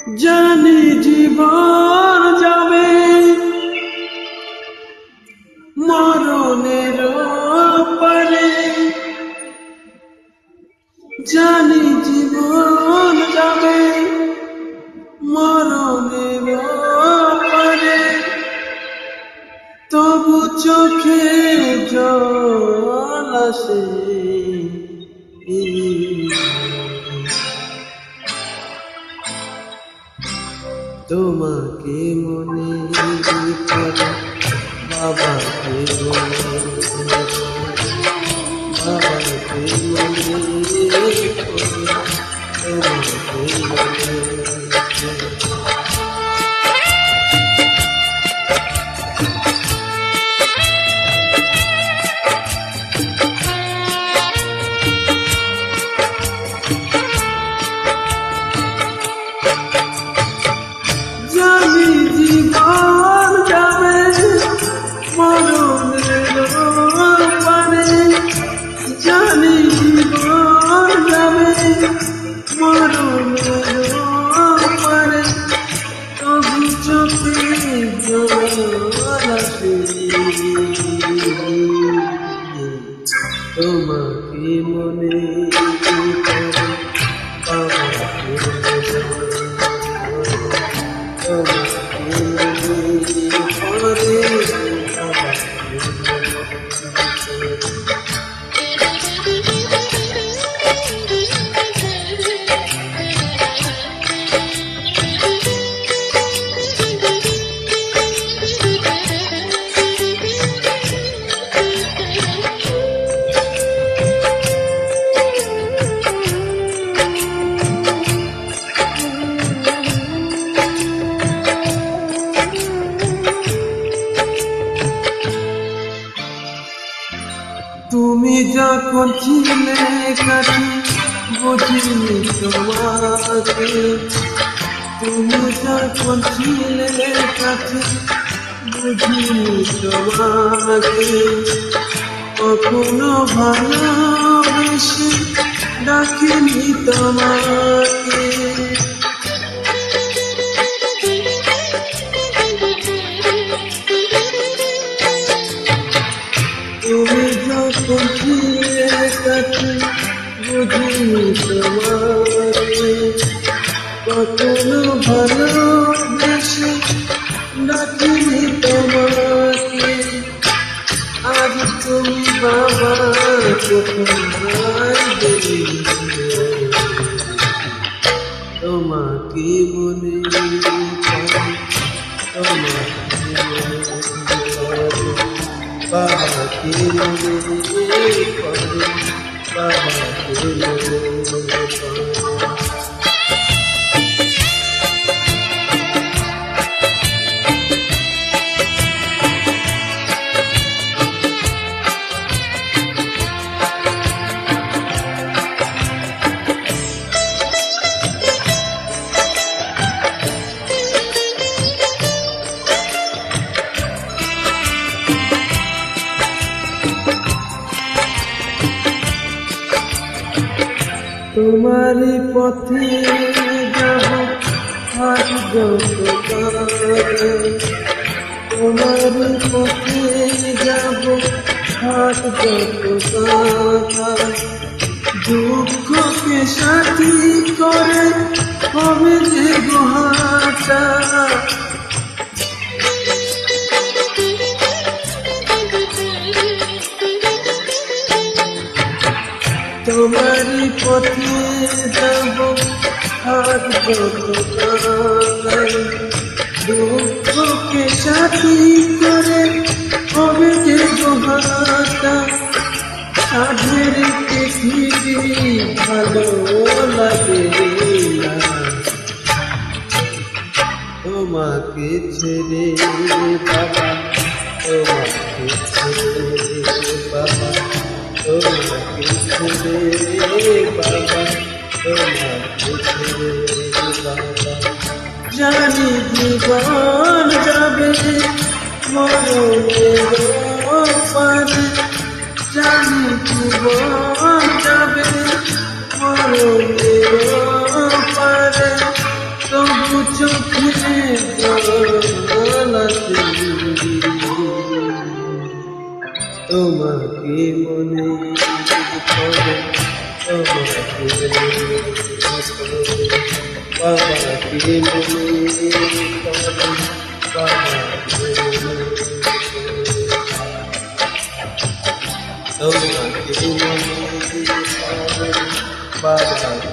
জানি জীবন যাবে মরণের পারে, জানি জীবন যাবে মরণের পারে, তবু চোখে জল আসে। তোমাকে মনে করে বাবাকে বাবাকে মনে করে তোমাকে জীবন যাবে মরণের পারে, জানি জীবন যাবে মরণের পারে, তবু চোখে জল আসে। তোমাকে মনে করে বাবাকে তুমি যখন ছিলে কাছে বুঝিনি তোমাকে, তুমি যখন ছিলে কাছে বুঝিনি তোমাকে, কখনো ভালোবেসে ডাকিনি তোমাকে। তুমি যখন ছিলে কাছে বুঝিনি তোমাকে, কখনো ভালোবেসে ডাকিনি তোমাকে। আজ তুমি বাবা কোথায় গেলে, তোমাকে মনে করে বাবাকে মনে করে বাবাকে মনে করে। তোমারই পথে যাব হাত যত, তোমারই পথে যাব হাত যত, দুঃখকে সাথী করে হবে যে গোহাটা। তোমারই পথে যাব হাত যত, দুঃখকে সাথী করে হবে যে গোহাটা। সাধের পৃথিবী ভালো লাগে না, তোমাকে ছেড়ে বাবা, তোমাকে ছেড়ে বাবা, তোমাকে ছেড়ে বাবা, তোমাকে ছেড়ে বাবা। জানি জীবন যাবে মরণের পারে, জানি জীবন যাবে মরণের পারে, তবু চোখে জল আছে তোমাকে মনে করে তোমাকে বাবাকে মনে করে বাবাকে তোমাকে মনে করে বাবাকে